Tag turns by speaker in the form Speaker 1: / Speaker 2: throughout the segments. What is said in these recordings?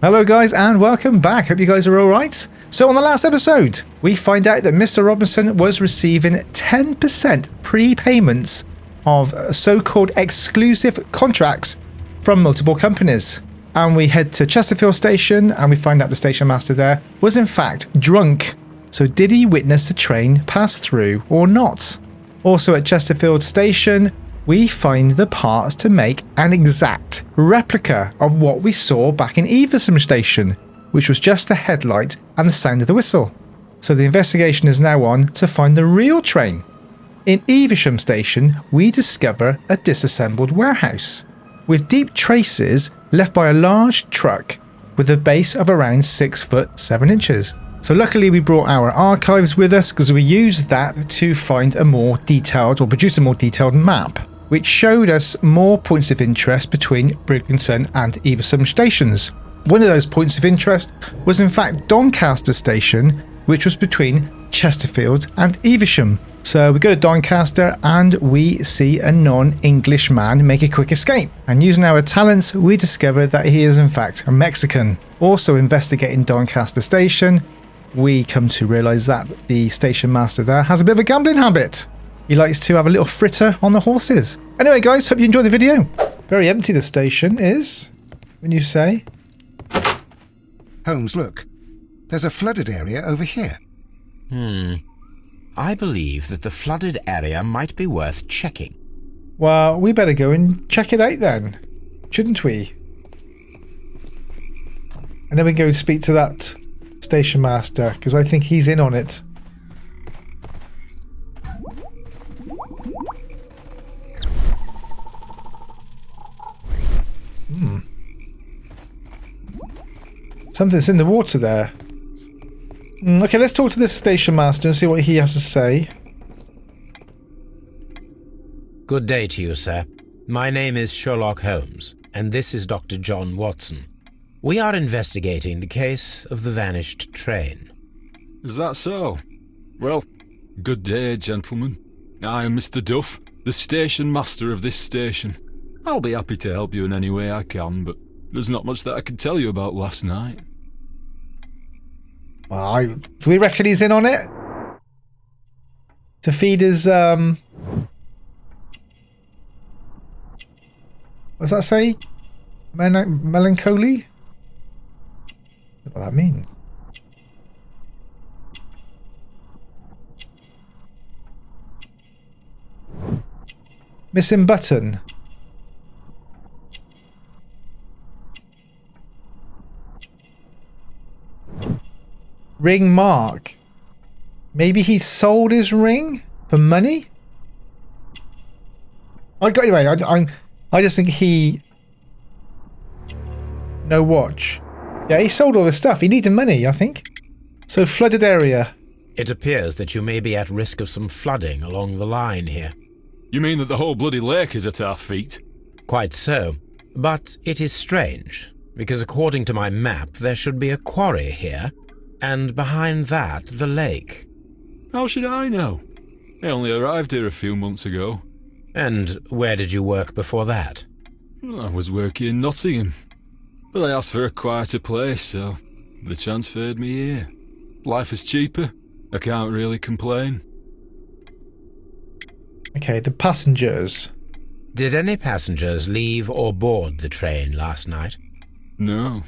Speaker 1: Hello guys and welcome back. Hope you guys are alright. So on the last episode, we find out that Mr. Robinson was receiving 10% prepayments of so-called exclusive contracts from multiple companies. And we head to Chesterfield Station and we find out the station master there was in fact drunk. So did he witness the train pass through or not? Also at Chesterfield Station, we find the parts to make an exact replica of what we saw back in Evesham Station, which was just the headlight and the sound of the whistle. So the investigation is now on to find the real train. In Evesham Station, we discover a disassembled warehouse with deep traces left by a large truck with a base of around 6 foot 7 inches. So luckily we brought our archives with us because we used that to find a more detailed or produce a more detailed map, which showed us more points of interest between Briglinson and Evesham stations. One of those points of interest was in fact Doncaster Station, which was between Chesterfield and Evesham. So we go to Doncaster and we see a non-English man make a quick escape. And using our talents, we discover that he is in fact a Mexican. Also investigating Doncaster Station, we come to realise that the station master there has a bit of a gambling habit. He likes to have a little fritter on the horses. Anyway guys, hope you enjoyed the video. Very empty the station is, when you say.
Speaker 2: Holmes, look. There's a flooded area over here.
Speaker 3: I believe that the flooded area might be worth checking.
Speaker 1: Well, we better go and check it out then, shouldn't we? And then we go speak to that station master, because I think he's in on it. Something's in the water there. Okay, let's talk to this station master and see what he has to say.
Speaker 3: Good day to you, sir. My name is Sherlock Holmes, and this is Dr. John Watson. We are investigating the case of the vanished train.
Speaker 4: Is that so? Well, good day, gentlemen. I am Mr. Duff, the station master of this station. I'll be happy to help you in any way I can, but there's not much that I can tell you about last night.
Speaker 1: Well, do we reckon he's in on it? To feed his, what's that say? Melancholy? I don't know what that means. Missing button. Ring mark. Maybe he sold his ring for money? Anyway, I just think he... No watch. Yeah, he sold all this stuff. He needed money, I think. So flooded area.
Speaker 3: It appears that you may be at risk of some flooding along the line here.
Speaker 4: You mean that the whole bloody lake is at our feet?
Speaker 3: Quite so. But it is strange, because according to my map, there should be a quarry here, and behind that, the lake.
Speaker 4: How should I know? I only arrived here a few months ago.
Speaker 3: And where did you work before that?
Speaker 4: I was working in Nottingham, but I asked for a quieter place, so they transferred me here. Life is cheaper. I can't really complain.
Speaker 1: Okay, the passengers.
Speaker 3: Did any passengers leave or board the train last night?
Speaker 4: No.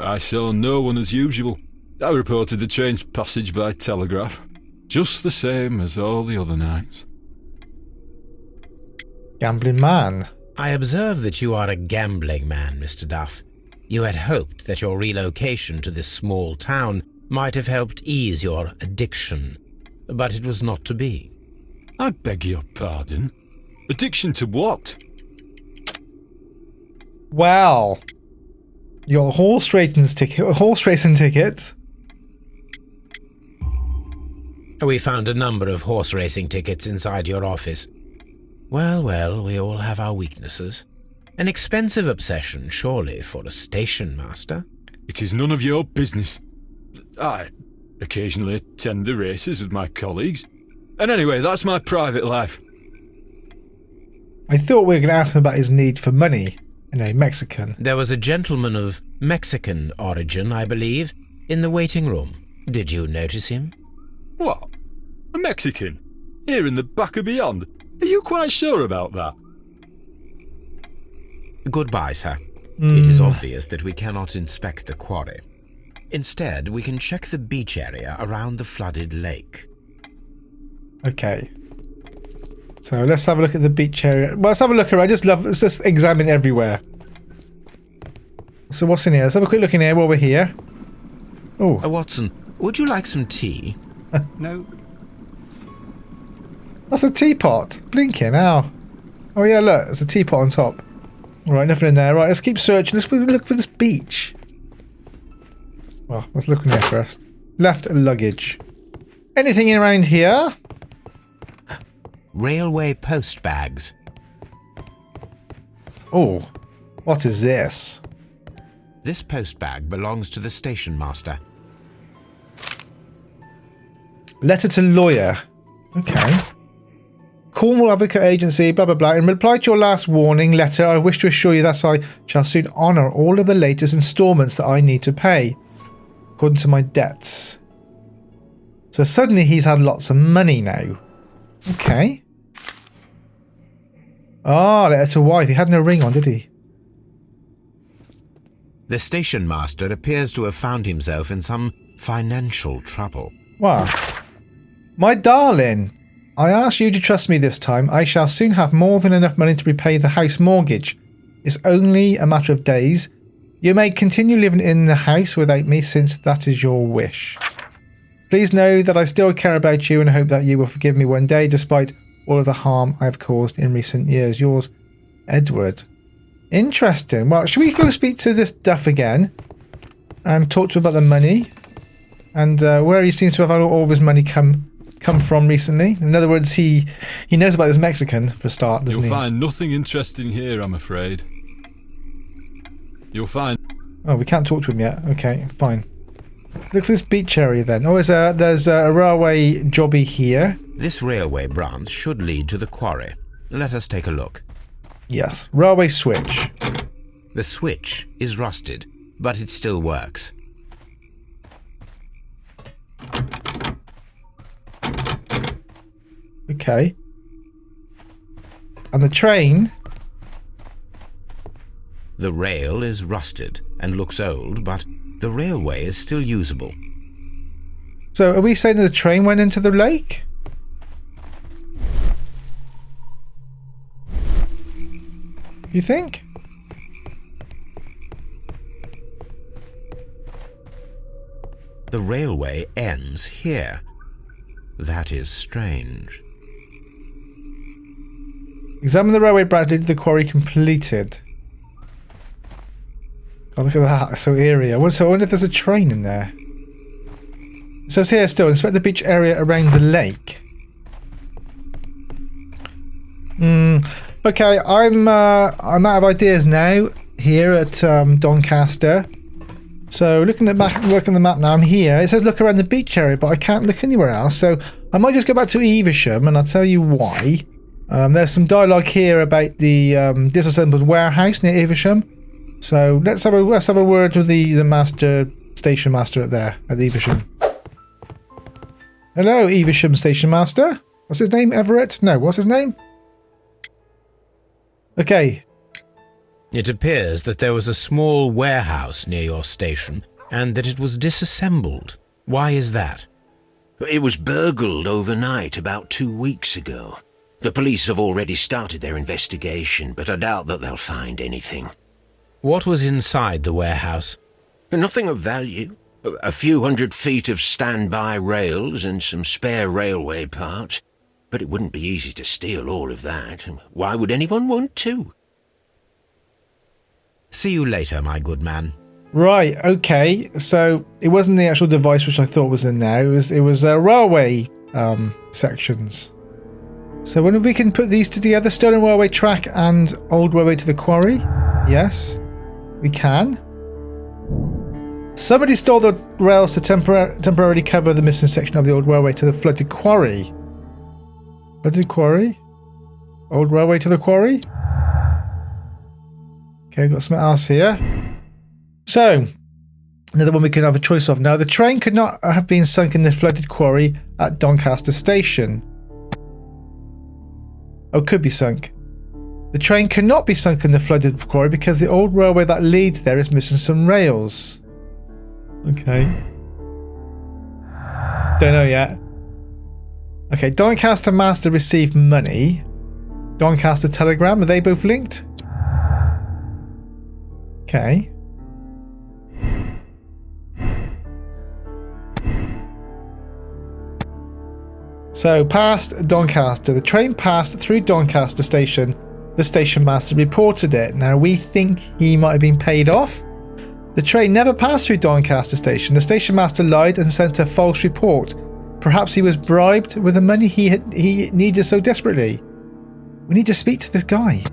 Speaker 4: I saw no one as usual. I reported the train's passage by telegraph, just the same as all the other nights.
Speaker 1: Gambling man.
Speaker 3: I observe that you are a gambling man, Mr. Duff. You had hoped that your relocation to this small town might have helped ease your addiction, but it was not to be.
Speaker 4: I beg your pardon? Addiction to what?
Speaker 1: Well, you got a horse racing ticket.
Speaker 3: We found a number of horse racing tickets inside your office. Well, we all have our weaknesses. An expensive obsession, surely, for a station master.
Speaker 4: It is none of your business. I occasionally attend the races with my colleagues. And anyway, that's my private life.
Speaker 1: I thought we were going to ask him about his need for money. You know, Mexican.
Speaker 3: There was a gentleman of Mexican origin, I believe, in the waiting room. Did you notice him?
Speaker 4: What? A Mexican? Here in the back of beyond? Are you quite sure about that?
Speaker 3: Goodbye, sir. It is obvious that we cannot inspect the quarry. Instead, we can check the beach area around the flooded lake.
Speaker 1: Okay. So let's have a look at the beach area. Well, let's have a look around. Let's just examine everywhere. So what's in here? Let's have a quick look in here while we're here. Oh.
Speaker 3: Watson, would you like some tea?
Speaker 2: No.
Speaker 1: That's a teapot. Blinking. Ow. Oh yeah, look. There's a teapot on top. Alright, nothing in there. Right, let's keep searching. Let's look for this beach. Well, let's look in there first. Left luggage. Anything around here?
Speaker 3: Railway post bags.
Speaker 1: Oh. What is this?
Speaker 3: This post bag belongs to the station master.
Speaker 1: Letter to lawyer. Okay. Cornwall Advocate Agency, blah blah blah. In reply to your last warning letter, I wish to assure you that I shall soon honour all of the latest instalments that I need to pay, according to my debts. So suddenly he's had lots of money now. Okay. Ah, letter to wife. He had no ring on, did he?
Speaker 3: The station master appears to have found himself in some financial trouble.
Speaker 1: Wow. My darling, I ask you to trust me this time. I shall soon have more than enough money to repay the house mortgage. It's only a matter of days. You may continue living in the house without me, since that is your wish. Please know that I still care about you and hope that you will forgive me one day, despite all of the harm I have caused in recent years. Yours, Edward. Interesting. Well, should we go speak to this Duff again and talk to him about the money and where he seems to have had all of his money come from recently? In other words, he knows about this Mexican for a start, doesn't he?
Speaker 4: You'll find nothing interesting here, I'm afraid. You'll find...
Speaker 1: Oh, we can't talk to him yet. Okay, fine. Look for this beach area then. Oh, there's a railway jobby here.
Speaker 3: This railway branch should lead to the quarry. Let us take a look.
Speaker 1: Yes, railway switch.
Speaker 3: The switch is rusted, but it still works.
Speaker 1: Okay. And the train?
Speaker 3: The rail is rusted and looks old, but the railway is still usable.
Speaker 1: So are we saying that the train went into the lake? You think?
Speaker 3: The railway ends here. That is strange.
Speaker 1: Examine the railway branch leading to the quarry completed. Oh, look at that. So eerie. I wonder if there's a train in there. It says here still, inspect the beach area around the lake. Okay, I'm out of ideas now here at Doncaster. So looking at the map now, I'm here. It says look around the beach area, but I can't look anywhere else. So I might just go back to Evesham, and I'll tell you why. There's some dialogue here about the disassembled warehouse near Evesham. So let's have a word with the station master at Evesham. Hello, Evesham Station Master. What's his name? Everett? No, what's his name? Okay.
Speaker 3: It appears that there was a small warehouse near your station and that it was disassembled. Why is that?
Speaker 5: It was burgled overnight about 2 weeks ago. The police have already started their investigation, but I doubt that they'll find anything.
Speaker 3: What was inside the warehouse?
Speaker 5: Nothing of value. A few 100 feet of standby rails and some spare railway parts. But it wouldn't be easy to steal all of that. Why would anyone want to?
Speaker 3: See you later, my good man.
Speaker 1: Right, okay. So it wasn't the actual device which I thought was in there. It was railway sections. So when we can put these two together, stolen railway track and old railway to the quarry? Yes, we can. Somebody stole the rails to temporarily cover the missing section of the old railway to the flooded quarry. Flooded quarry? Old railway to the quarry? Okay, got something else here. So, another one we can have a choice of. Now, the train could not have been sunk in the flooded quarry at Doncaster Station. Oh, could be sunk. The train cannot be sunk in the flooded quarry because the old railway that leads there is missing some rails. Okay. Don't know yet. Okay, Doncaster Master received money. Doncaster Telegram, are they both linked? Okay. So, past Doncaster. The train passed through Doncaster Station. The station master reported it. Now, we think he might have been paid off. The train never passed through Doncaster Station. The station master lied and sent a false report. Perhaps he was bribed with the money he needed so desperately. We need to speak to this guy.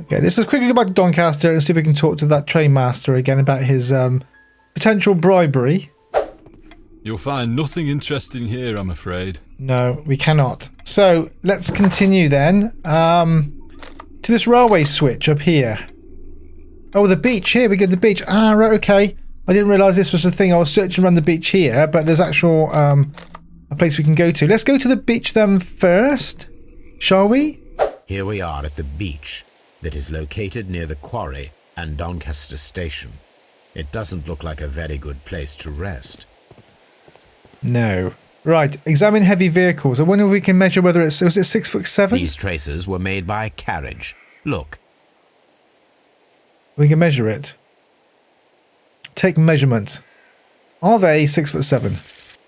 Speaker 1: Okay, let's just quickly go back to Doncaster and see if we can talk to that train master again about his potential bribery.
Speaker 4: You'll find nothing interesting here, I'm afraid.
Speaker 1: No, we cannot. So, let's continue then to this railway switch up here. Oh, the beach. Here we go, the beach. Ah, right, okay. I didn't realise this was the thing. I was searching around the beach here, but there's actual a place we can go to. Let's go to the beach then first, shall we?
Speaker 3: Here we are at the beach that is located near the quarry and Doncaster Station. It doesn't look like a very good place to rest.
Speaker 1: No. Right, examine heavy vehicles. I wonder if we can measure whether was it 6'7"?
Speaker 3: These traces were made by a carriage. Look.
Speaker 1: We can measure it. Take measurement. Are they 6'7"?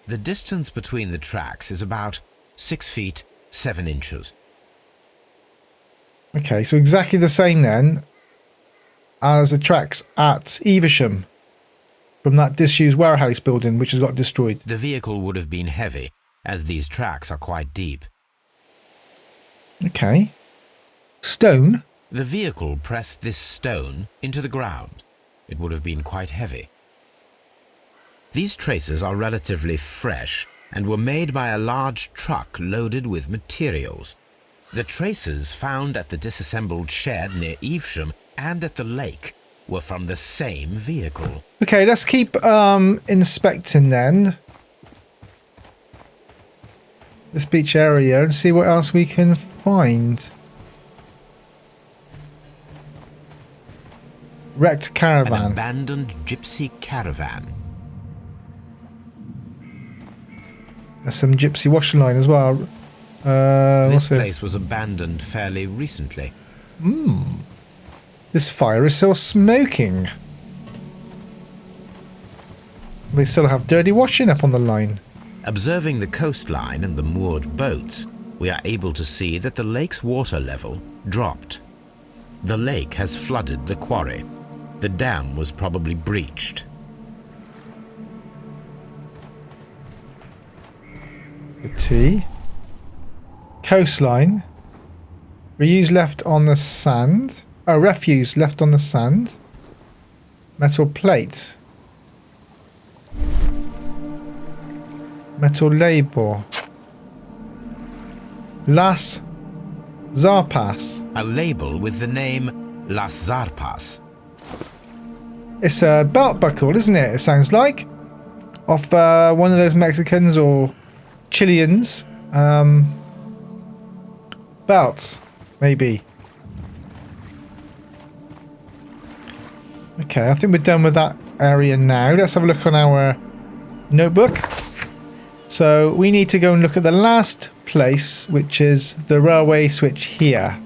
Speaker 3: The distance between the tracks is about 6 feet 7 inches.
Speaker 1: Okay, so exactly the same then as the tracks at Evesham from that disused warehouse building which has got destroyed.
Speaker 3: The vehicle would have been heavy, as these tracks are quite deep.
Speaker 1: Okay. Stone?
Speaker 3: The vehicle pressed this stone into the ground. It would have been quite heavy. These traces are relatively fresh and were made by a large truck loaded with materials. The traces found at the disassembled shed near Evesham and at the lake were from the same vehicle.
Speaker 1: Okay, let's keep inspecting then this beach area and see what else we can find. Wrecked caravan.
Speaker 3: An abandoned gypsy caravan.
Speaker 1: There's some gypsy washing line as well.
Speaker 3: This
Speaker 1: what's
Speaker 3: place was abandoned fairly recently.
Speaker 1: This fire is still smoking. They still have dirty washing up on the line.
Speaker 3: Observing the coastline and the moored boats, we are able to see that the lake's water level dropped. The lake has flooded the quarry. The dam was probably breached.
Speaker 1: The T. Coastline. Reuse left on the sand. Oh, refuse left on the sand. Metal plate. Metal label. Las Zarpas.
Speaker 3: A label with the name Las Zarpas.
Speaker 1: It's a belt buckle, isn't it? It sounds like. Off one of those Mexicans or Chileans. Belts, maybe. Okay, I think we're done with that area now. Let's have a look on our notebook. So we need to go and look at the last place, which is the railway switch here.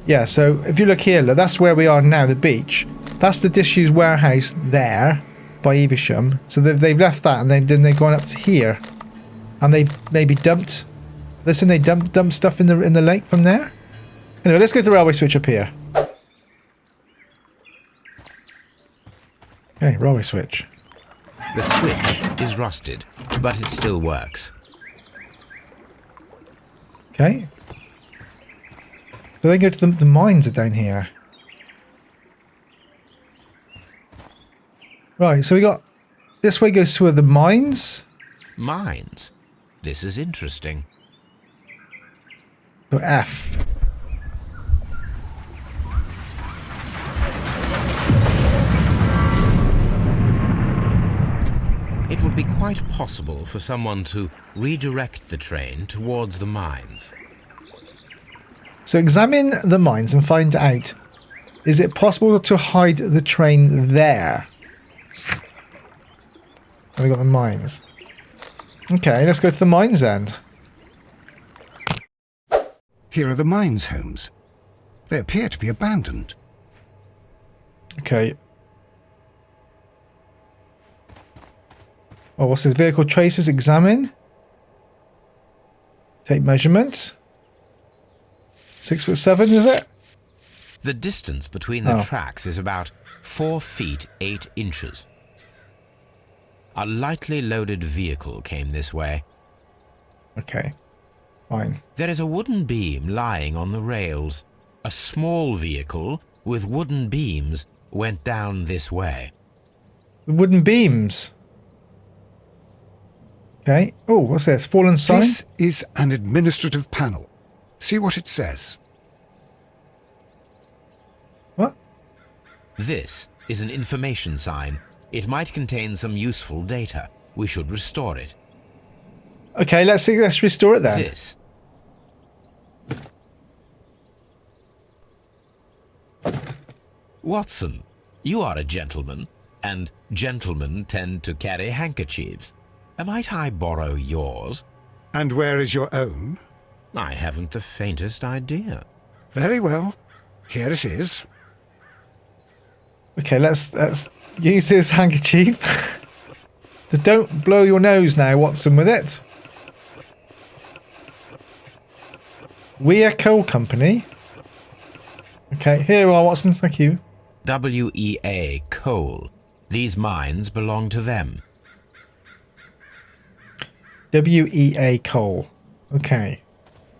Speaker 1: Yeah, so if you look here, look, that's where we are now, the beach. That's the disused warehouse there by Evesham. So they've left that and they've gone up to here. And they've maybe dumped... Listen, they dumped stuff in the lake from there. Anyway, let's go to the railway switch up here. Okay, railway switch.
Speaker 3: The switch is rusted, but it still works.
Speaker 1: Okay. So they go to the mines are down here. Right, so we got... This way goes to the mines.
Speaker 3: Mines? This is interesting.
Speaker 1: So F.
Speaker 3: would be quite possible for someone to redirect the train towards the mines.
Speaker 1: So examine the mines and find out, is it possible to hide the train there? And we got the mines. Okay, let's go to the mines then.
Speaker 2: Here are the mines, Holmes. They appear to be abandoned.
Speaker 1: Okay. Oh, what's this? Vehicle traces, examine. Take measurement. 6'7", is it?
Speaker 3: The distance between the tracks is about 4 feet 8 inches. A lightly loaded vehicle came this way.
Speaker 1: Okay, fine.
Speaker 3: There is a wooden beam lying on the rails. A small vehicle with wooden beams went down this way.
Speaker 1: Wooden beams. Okay. Oh, what's this? Fallen sign?
Speaker 2: This is an administrative panel. See what it says.
Speaker 1: What?
Speaker 3: This is an information sign. It might contain some useful data. We should restore it.
Speaker 1: Okay, let's restore it then.
Speaker 3: This. Watson, you are a gentleman, and gentlemen tend to carry handkerchiefs. Might I borrow yours?
Speaker 2: And where is your own?
Speaker 3: I haven't the faintest idea.
Speaker 2: Very well. Here it is.
Speaker 1: Okay, let's use this handkerchief. Just don't blow your nose now, Watson, with it. Weir Coal Company. Okay, here you are, Watson. Thank you.
Speaker 3: WEA Coal. These mines belong to them.
Speaker 1: WEA Coal. Okay.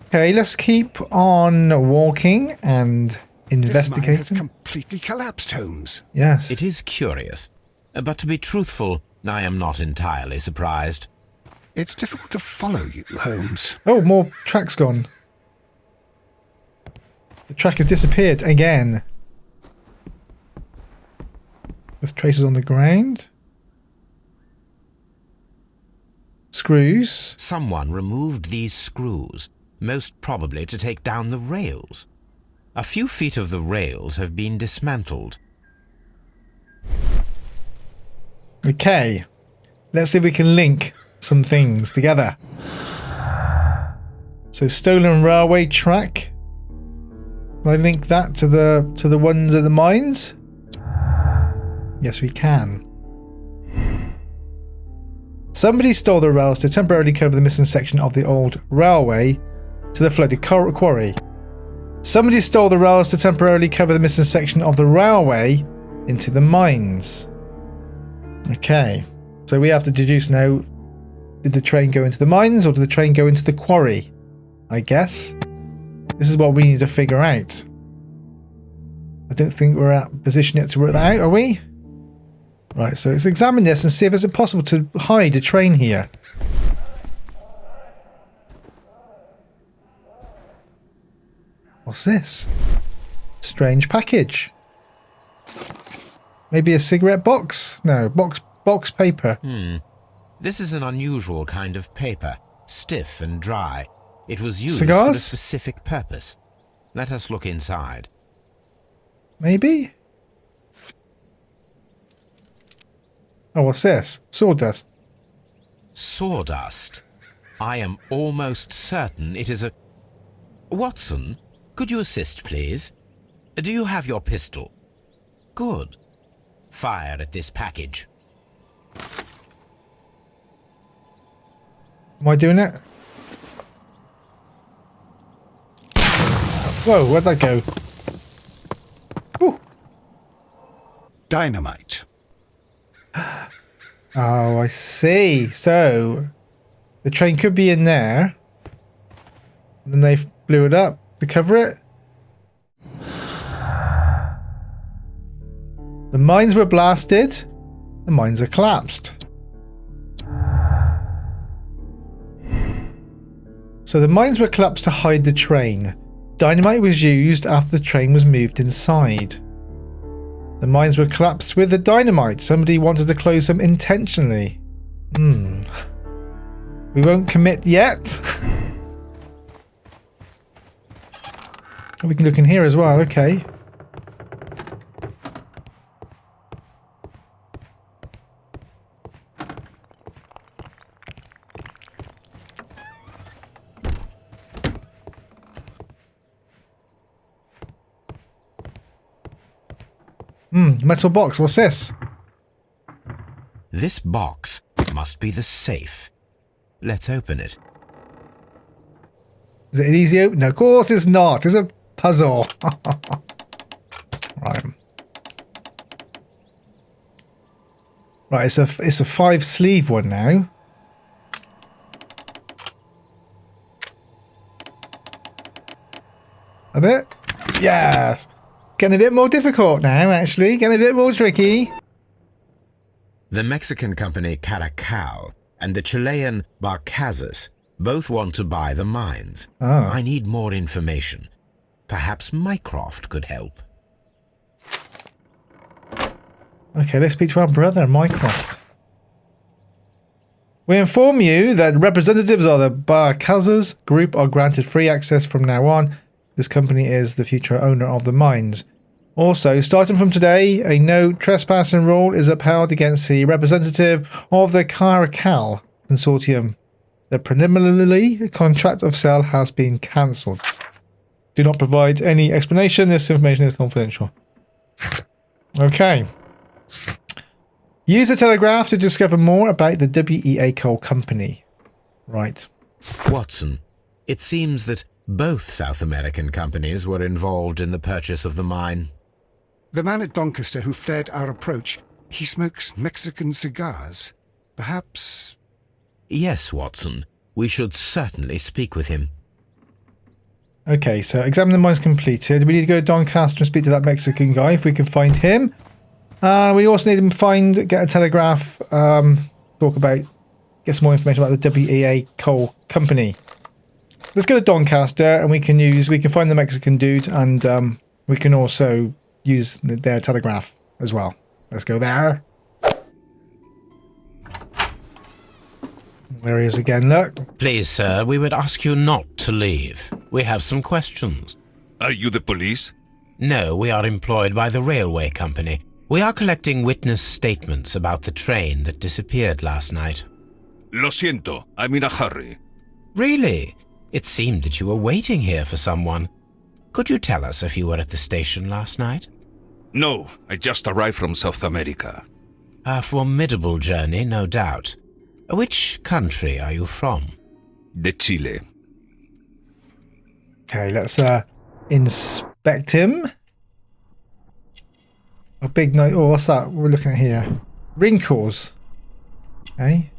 Speaker 1: Okay, let's keep on walking and investigating.
Speaker 2: This mine has completely collapsed, Holmes.
Speaker 1: Yes.
Speaker 3: It is curious, but to be truthful, I am not entirely surprised.
Speaker 2: It's difficult to follow you, Holmes.
Speaker 1: Oh, more tracks gone. The track has disappeared again. There's traces on the ground. Screws.
Speaker 3: Someone removed these screws, most probably to take down the rails. A few feet of the rails have been dismantled.
Speaker 1: Okay. Let's see if we can link some things together. So stolen railway track. Can I link that to the ones at the mines? Yes, we can. Somebody stole the rails to temporarily cover the missing section of the old railway to the flooded quarry. Somebody stole the rails to temporarily cover the missing section of the railway into the mines. Okay, so we have to deduce now, did the train go into the mines or did the train go into the quarry? I guess. This is what we need to figure out. I don't think we're at a position yet to work that out, are we? Right, so let's examine this and see if it's possible to hide a train here. What's this? Strange package. Maybe a cigarette box? No, box paper.
Speaker 3: This is an unusual kind of paper, stiff and dry. It was used
Speaker 1: Cigars?
Speaker 3: for a specific purpose. Let us look inside.
Speaker 1: Maybe? Oh, what's this? Sawdust.
Speaker 3: Sawdust. I am almost certain it is a... Watson, could you assist, please? Do you have your pistol? Good. Fire at this package.
Speaker 1: Am I doing it? Whoa, where'd that go? Ooh.
Speaker 2: Dynamite.
Speaker 1: Oh, I see. So, the train could be in there. And then they blew it up to cover it. The mines were blasted. The mines are collapsed. So the mines were collapsed to hide the train. Dynamite was used after the train was moved inside. The mines were collapsed with the dynamite. Somebody wanted to close them intentionally. We won't commit yet. We can look in here as well, okay. Metal box, what's this?
Speaker 3: This box must be the safe. Let's open it.
Speaker 1: Is it an easy open? No, of course it's not. It's a puzzle. Right. Right, it's a 5-sleeve one now. Is it? Yes. Getting a bit more difficult now, actually. Getting a bit more tricky.
Speaker 3: The Mexican company Caracal and the Chilean Barcazas both want to buy the mines.
Speaker 1: Oh.
Speaker 3: I need more information. Perhaps Mycroft could help.
Speaker 1: Okay, let's speak to our brother, Mycroft. We inform you that representatives of the Barcazas group are granted free access from now on. This company is the future owner of the mines. Also, starting from today, a no trespassing rule is upheld against the representative of the Caracal consortium. The preliminary contract of sale has been cancelled. Do not provide any explanation. This information is confidential. Okay. Use the telegraph to discover more about the WEA Coal Company. Right.
Speaker 3: Watson, it seems that both South American companies were involved in the purchase of the mine.
Speaker 2: The man at Doncaster who fled our approach, he smokes Mexican cigars. Perhaps...
Speaker 3: Yes, Watson. We should certainly speak with him.
Speaker 1: Okay, so examine the mines completed. We need to go to Doncaster and speak to that Mexican guy if we can find him. We also need to get a telegraph, get some more information about the WEA Coal Company. Let's go to Doncaster and we can find the Mexican dude, and we can also use their telegraph as well. Let's go there. There he is again, look.
Speaker 3: Please, sir, we would ask you not to leave. We have some questions.
Speaker 6: Are you the police?
Speaker 3: No, we are employed by the railway company. We are collecting witness statements about the train that disappeared last night.
Speaker 6: Lo siento, I'm in a hurry.
Speaker 3: Really? It seemed that you were waiting here for someone. Could you tell us if you were at the station last night?
Speaker 6: No, I just arrived from South America.
Speaker 3: A formidable journey, no doubt. Which country are you from?
Speaker 6: De Chile.
Speaker 1: Okay, let's inspect him. A big note. Oh, what's that we're looking at here? Wrinkles. Okay.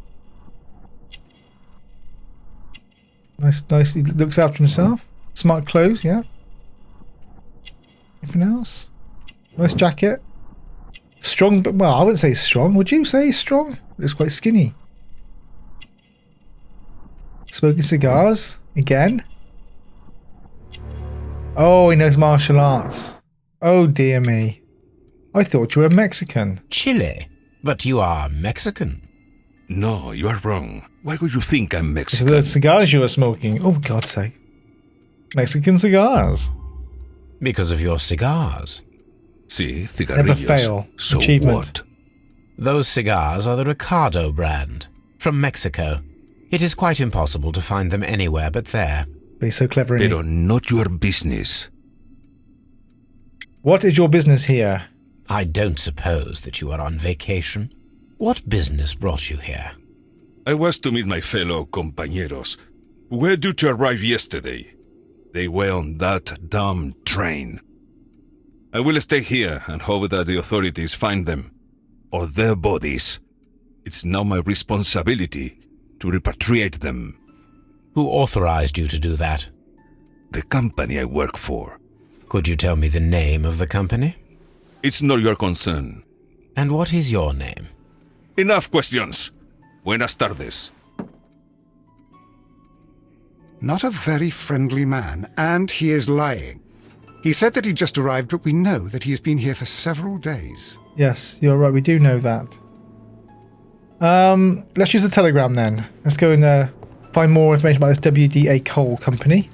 Speaker 1: Nice. He looks after himself. Smart clothes, yeah. Anything else? Nice jacket. Strong, but well, I wouldn't say strong. Would you say strong? Looks quite skinny. Smoking cigars again. Oh, he knows martial arts. Oh dear me. I thought you were Mexican.
Speaker 3: Chile? But you are Mexican.
Speaker 6: No, you are wrong. Why would you think I'm
Speaker 1: So
Speaker 6: Mexican?
Speaker 1: the cigars you were smoking. Oh, God's sake. Mexican cigars.
Speaker 3: Because of your cigars.
Speaker 6: See, cigarrillos.
Speaker 1: Never fail.
Speaker 6: So
Speaker 1: Achievement.
Speaker 6: what?
Speaker 3: Those cigars are the Ricardo brand, from Mexico. It is quite impossible to find them anywhere but there.
Speaker 1: But he's so clever, isn't he?
Speaker 6: Pero not your business.
Speaker 1: What is your business here?
Speaker 3: I don't suppose that you are on vacation. What business brought you here?
Speaker 6: I was to meet my fellow compañeros, who were due to arrive yesterday. They were on that damn train. I will stay here and hope that the authorities find them, or their bodies. It's now my responsibility to repatriate them.
Speaker 3: Who authorized you to do that?
Speaker 6: The company I work for.
Speaker 3: Could you tell me the name of the company?
Speaker 6: It's not your concern.
Speaker 3: And what is your name?
Speaker 6: Enough questions. Buenas tardes.
Speaker 2: Not a very friendly man, and he is lying. He said that he just arrived, but we know that he has been here for several days.
Speaker 1: Yes, you're right. We do know that. Let's use the telegram then. Let's go and find more information about this WDA Coal Company.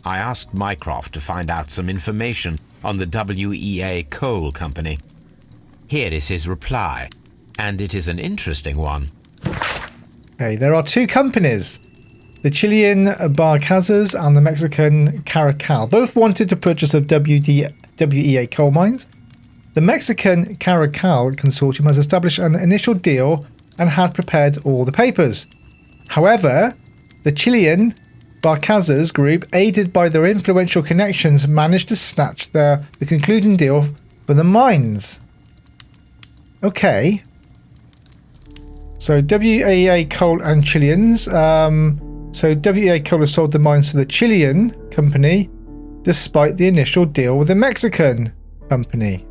Speaker 3: I asked Mycroft to find out some information on the WEA Coal Company. Here is his reply, and it is an interesting one.
Speaker 1: Okay, there are two companies. The Chilean Barcazas and the Mexican Caracal. Both wanted to purchase of WEA coal mines. The Mexican Caracal consortium has established an initial deal and had prepared all the papers. However, the Chilean Barcazas group, aided by their influential connections, managed to snatch the concluding deal for the mines. Okay. So WEA Coal and Chileans. So WEA Coal has sold the mines to the Chilean company despite the initial deal with the Mexican company.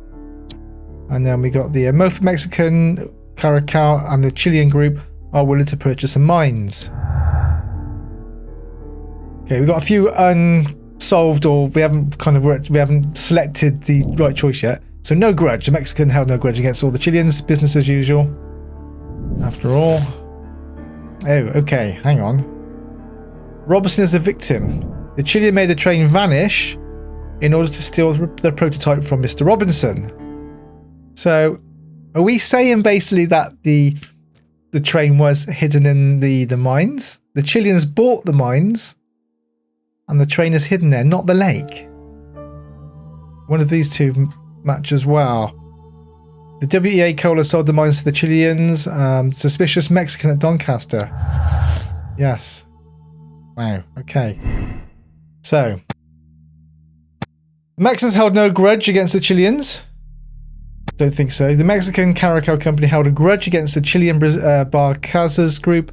Speaker 1: And then we got the both Mexican Caracal and the Chilean group are willing to purchase the mines. Okay, we've got a few unsolved, or we haven't selected the right choice yet. So no grudge. The Mexican held no grudge against all the Chileans. Business as usual. After all. Oh, okay. Hang on. Robinson is a victim. The Chilean made the train vanish in order to steal the prototype from Mr. Robinson. So, are we saying basically that the train was hidden in the mines? The Chileans bought the mines, and the train is hidden there, not the lake. One of these two match as well. The WEA Coal has sold the mines to the Chileans. Suspicious Mexican at Doncaster. Yes. Wow. Okay. So, the Mexicans held no grudge against the Chileans. Don't think so. The Mexican Caracal Company held a grudge against the Chilean Barcazas group,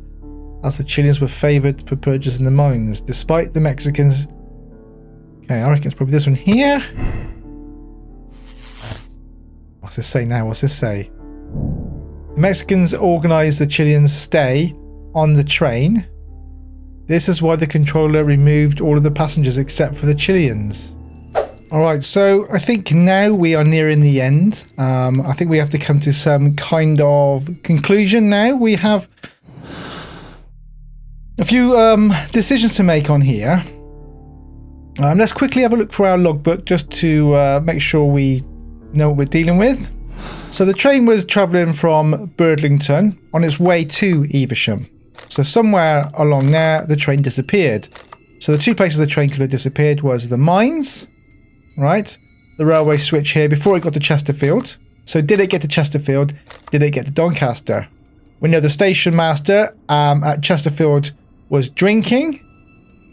Speaker 1: as the Chileans were favoured for purchasing the mines, despite the Mexicans. Okay, I reckon it's probably this one here. What's this say now? What's this say? The Mexicans organised the Chileans' stay on the train. This is why the controller removed all of the passengers except for the Chileans. Alright, so I think now we are nearing the end. I think we have to come to some kind of conclusion now. We have a few decisions to make on here. Let's quickly have a look for our logbook just to make sure we know what we're dealing with. So the train was travelling from Birdlington on its way to Evesham. So somewhere along there, the train disappeared. So the two places the train could have disappeared was the mines, right? The railway switch here before it got to Chesterfield. So did it get to Chesterfield? Did it get to Doncaster? We know the station master at Chesterfield was drinking,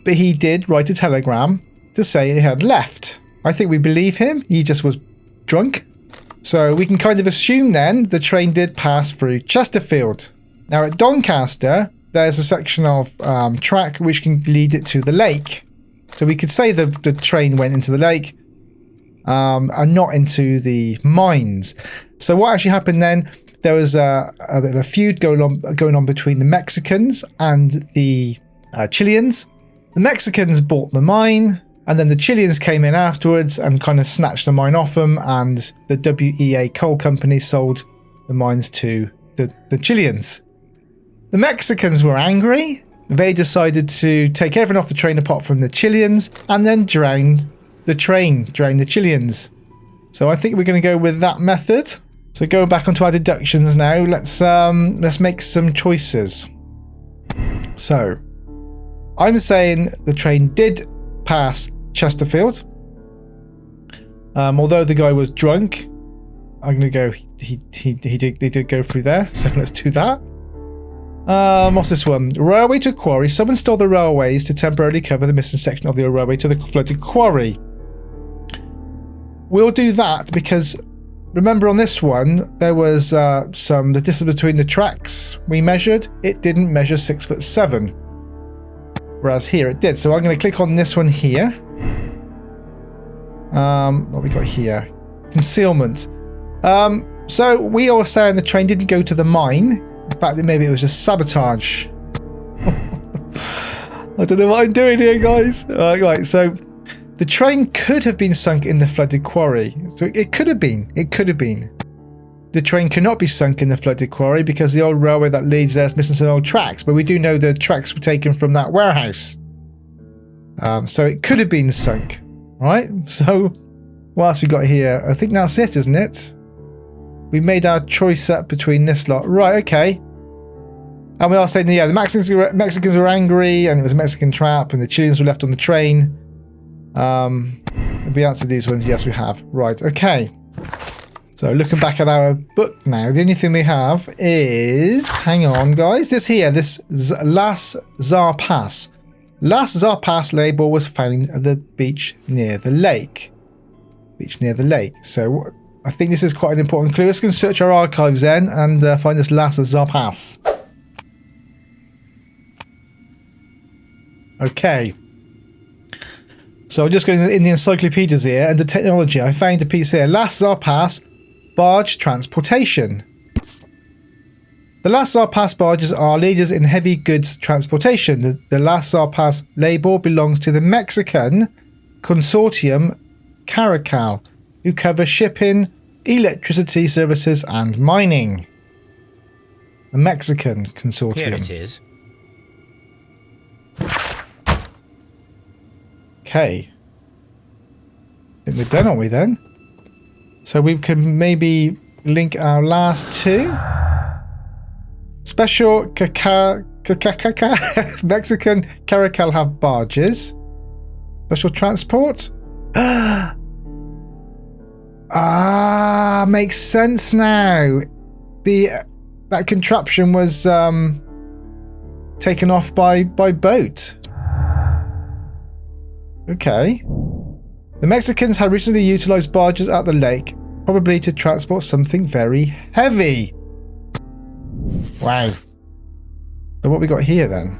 Speaker 1: but he did write a telegram to say he had left. I think we believe him. He just was drunk. So we can kind of assume then the train did pass through Chesterfield. Now at Doncaster, there's a section of track which can lead it to the lake. So we could say the train went into the lake and not into the mines. So what actually happened then, there was a bit of a feud going on between the Mexicans and the Chileans. The Mexicans bought the mine, and then the Chileans came in afterwards and kind of snatched the mine off them, and the WEA Coal Company sold the mines to the Chileans. The Mexicans were angry. They decided to take everyone off the train apart from the Chileans and then drown the Chileans. So I think we're going to go with that method. So going back onto our deductions now, let's make some choices. So I'm saying the train did pass Chesterfield. Although the guy was drunk, I'm going to go he did go through there. So let's do that. What's this one? Railway to quarry. Someone stole the railways to temporarily cover the missing section of the railway to the flooded quarry. We'll do that because remember on this one there was the distance between the tracks we measured. It didn't measure 6'7", whereas here it did. So I'm going to click on this one here. What we got here? Concealment. So we are saying the train didn't go to the mine. In fact, maybe it was just sabotage. I don't know what I'm doing here, guys. Right, so The train could have been sunk in the flooded quarry. So it could have been. It could have been. The train cannot be sunk in the flooded quarry because the old railway that leads there is missing some old tracks. But we do know the tracks were taken from that warehouse. So it could have been sunk. Right? So what else we got here? I think that's it, isn't it? We made our choice up between this lot. Right, okay. And we are saying, yeah, the Mexicans were angry and it was a Mexican trap and the Chileans were left on the train. Have we answered these ones? Yes, we have. Right, okay. So looking back at our book now, the only thing we have is... Hang on, guys. This here, this Las Czar Pass. Las Czar Pass label was found at the beach near the lake. So I think this is quite an important clue. Let's go and search our archives then and find this Las Czar Pass. Okay. So I'm just going in the encyclopedias here and the technology. I found a piece here. Las Czar Pass barge transportation. The Las Czar Pass barges are leaders in heavy goods transportation. The Las Czar Pass label belongs to the Mexican consortium Caracal, who cover shipping, electricity services and mining. The Mexican consortium.
Speaker 3: Here it is.
Speaker 1: Okay. I think we're done, aren't we then? So we can maybe link our last two. Special Mexican Caracal have barges. Special transport. Makes sense now. That contraption was taken off by boat. Okay. The Mexicans had recently utilized barges at the lake, probably to transport something very heavy. Wow. So what we got here then?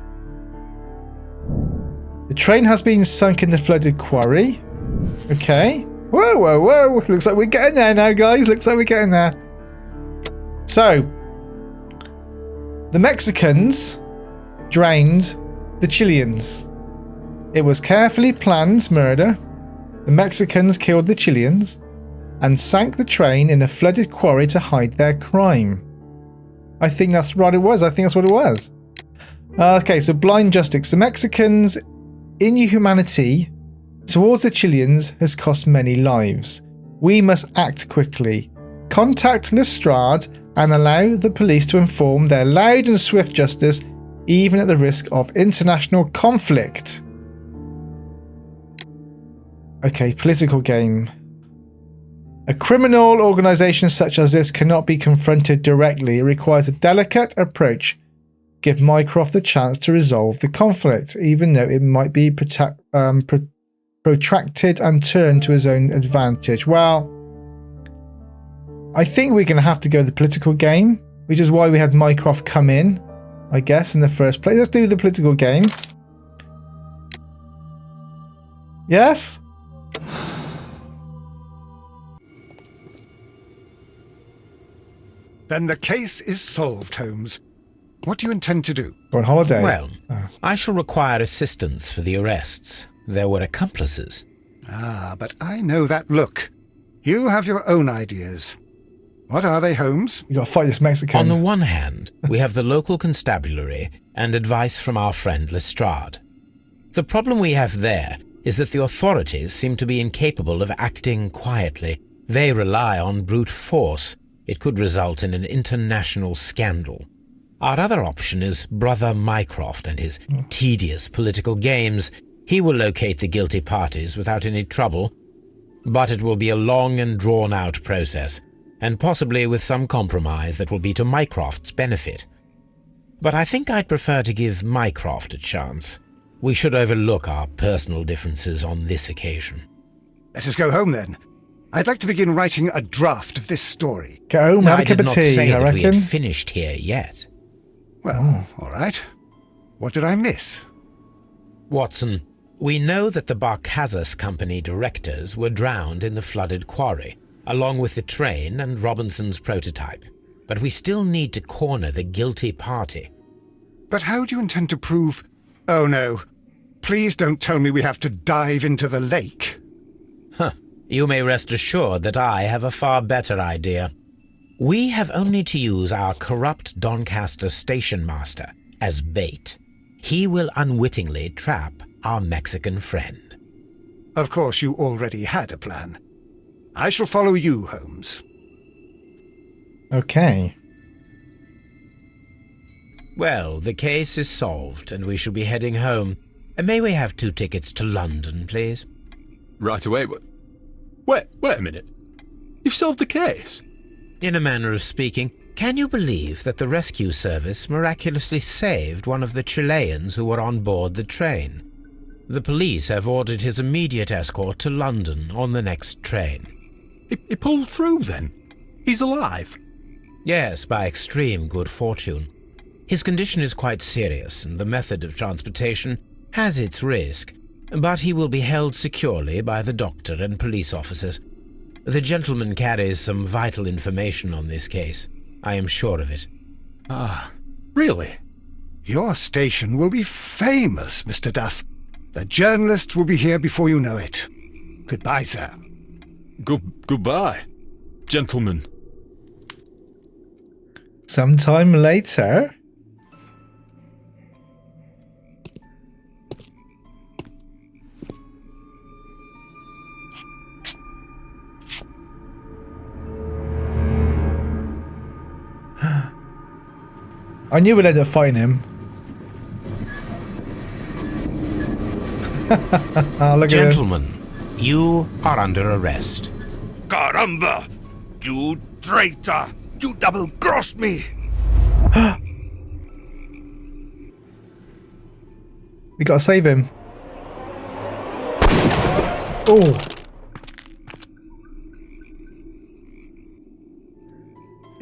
Speaker 1: The train has been sunk in the flooded quarry. Okay. Whoa, whoa, whoa. Looks like we're getting there now, guys. Looks like we're getting there. So, the Mexicans drained the Chileans. It was carefully planned murder. The Mexicans killed the Chileans and sank the train in a flooded quarry to hide their crime. I think that's what it was. I think that's what it was. Okay, so blind justice. The Mexicans' inhumanity towards the Chileans has cost many lives. We must act quickly. Contact Lestrade and allow the police to inform their loud and swift justice, even at the risk of international conflict. Okay, political game. A criminal organisation such as this cannot be confronted directly. It requires a delicate approach. Give Mycroft the chance to resolve the conflict, even though it might be protracted and turned to his own advantage. Well, I think we're going to have to go the political game, which is why we had Mycroft come in, I guess, in the first place. Let's do the political game. Yes?
Speaker 2: Then the case is solved, Holmes. What do you intend to do?
Speaker 1: Go on holiday.
Speaker 3: Well, I shall require assistance for the arrests. There were accomplices.
Speaker 2: Ah, but I know that look. You have your own ideas. What are they, Holmes?
Speaker 1: You got to fight this Mexican.
Speaker 3: On the one hand, we have the local constabulary and advice from our friend Lestrade. The problem we have there is that the authorities seem to be incapable of acting quietly. They rely on brute force. It could result in an international scandal. Our other option is Brother Mycroft and his tedious political games. He will locate the guilty parties without any trouble, but it will be a long and drawn-out process, and possibly with some compromise that will be to Mycroft's benefit. But I think I'd prefer to give Mycroft a chance. We should overlook our personal differences on this occasion.
Speaker 2: Let us go home, then. I'd like to begin writing a draft of this story.
Speaker 1: Go home, have a cup of tea, I reckon.
Speaker 3: I did not say that we had finished here yet.
Speaker 2: Well, all right. What did I miss?
Speaker 3: Watson, we know that the Barcazas Company directors were drowned in the flooded quarry, along with the train and Robinson's prototype. But we still need to corner the guilty party.
Speaker 2: But how do you intend to prove... Oh, no. Please don't tell me we have to dive into the lake.
Speaker 3: Huh. You may rest assured that I have a far better idea. We have only to use our corrupt Doncaster station master as bait. He will unwittingly trap our Mexican friend.
Speaker 2: Of course, you already had a plan. I shall follow you, Holmes.
Speaker 1: Okay.
Speaker 3: Well, the case is solved, and we shall be heading home. May we have 2 tickets to London, please?
Speaker 4: Right away. Wait a minute. You've solved the case?
Speaker 3: In a manner of speaking, can you believe that the rescue service miraculously saved one of the Chileans who were on board the train? The police have ordered his immediate escort to London on the next train.
Speaker 4: He pulled through, then? He's alive?
Speaker 3: Yes, by extreme good fortune. His condition is quite serious, and the method of transportation has its risk, but he will be held securely by the doctor and police officers. The gentleman carries some vital information on this case. I am sure of it.
Speaker 4: Ah, really?
Speaker 2: Your station will be famous, Mr. Duff. The journalists will be here before you know it. Goodbye, sir.
Speaker 4: Goodbye, gentlemen.
Speaker 1: Sometime later. I knew we'd end up fighting him. Look
Speaker 3: Gentlemen, you are under arrest.
Speaker 6: Caramba! You traitor! You double-crossed me!
Speaker 1: We gotta save him. Oh.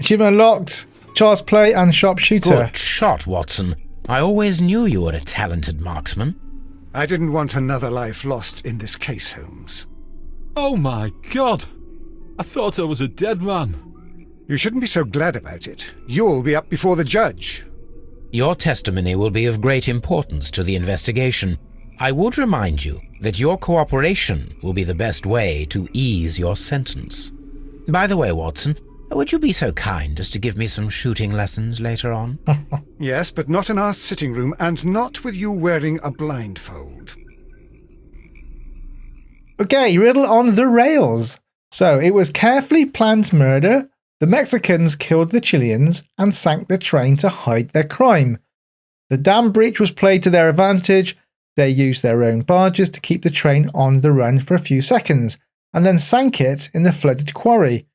Speaker 1: Achievement unlocked. Charles Play and Sharpshooter.
Speaker 3: Good shot, Watson. I always knew you were a talented marksman.
Speaker 2: I didn't want another life lost in this case, Holmes.
Speaker 4: Oh my God! I thought I was a dead man.
Speaker 2: You shouldn't be so glad about it. You'll be up before the judge.
Speaker 3: Your testimony will be of great importance to the investigation. I would remind you that your cooperation will be the best way to ease your sentence. By the way, Watson, would you be so kind as to give me some shooting lessons later on?
Speaker 2: Yes, but not in our sitting room, and not with you wearing a blindfold.
Speaker 1: Okay, riddle on the rails. So, it was carefully planned murder. The Mexicans killed the Chileans and sank the train to hide their crime. The dam breach was played to their advantage. They used their own barges to keep the train on the run for a few seconds, and then sank it in the flooded quarry.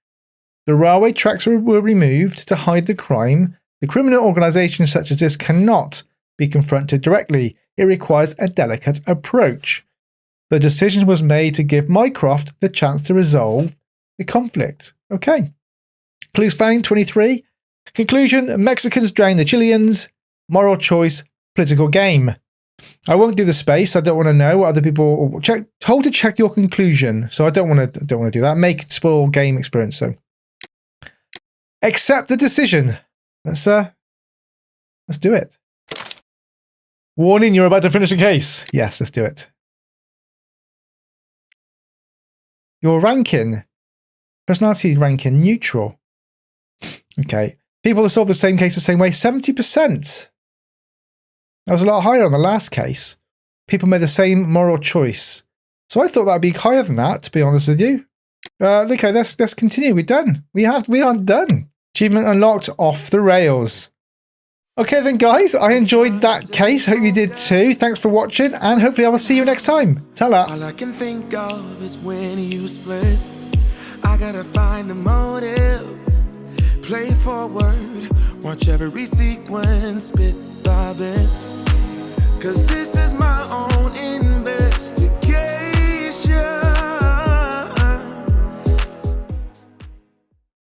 Speaker 1: The railway tracks were removed to hide the crime. The criminal organisation such as this cannot be confronted directly. It requires a delicate approach. The decision was made to give Mycroft the chance to resolve the conflict. Okay. Clues found, 23. Conclusion, Mexicans drowned the Chileans. Moral choice, political game. I won't do the space. I don't want to know what other people check. Hold to check your conclusion. So I don't want to do that. Make spoil game experience. So accept the decision. Let's do it. Warning, you're about to finish the case. Yes, let's do it. Your ranking. Personality ranking, neutral. Okay. People that solve the same case the same way, 70%. That was a lot higher on the last case. People made the same moral choice. So I thought that would be higher than that, to be honest with you. Okay, let's continue. We're done. We are done. Achievement unlocked, off the rails. Okay then, guys. I enjoyed that case. Hope you did too. Thanks for watching, and hopefully I will see you next time. Ta-la.
Speaker 7: All I can think of is when you split. I gotta find the motive. Play forward. Watch every sequence bit by bit. 'Cause this is my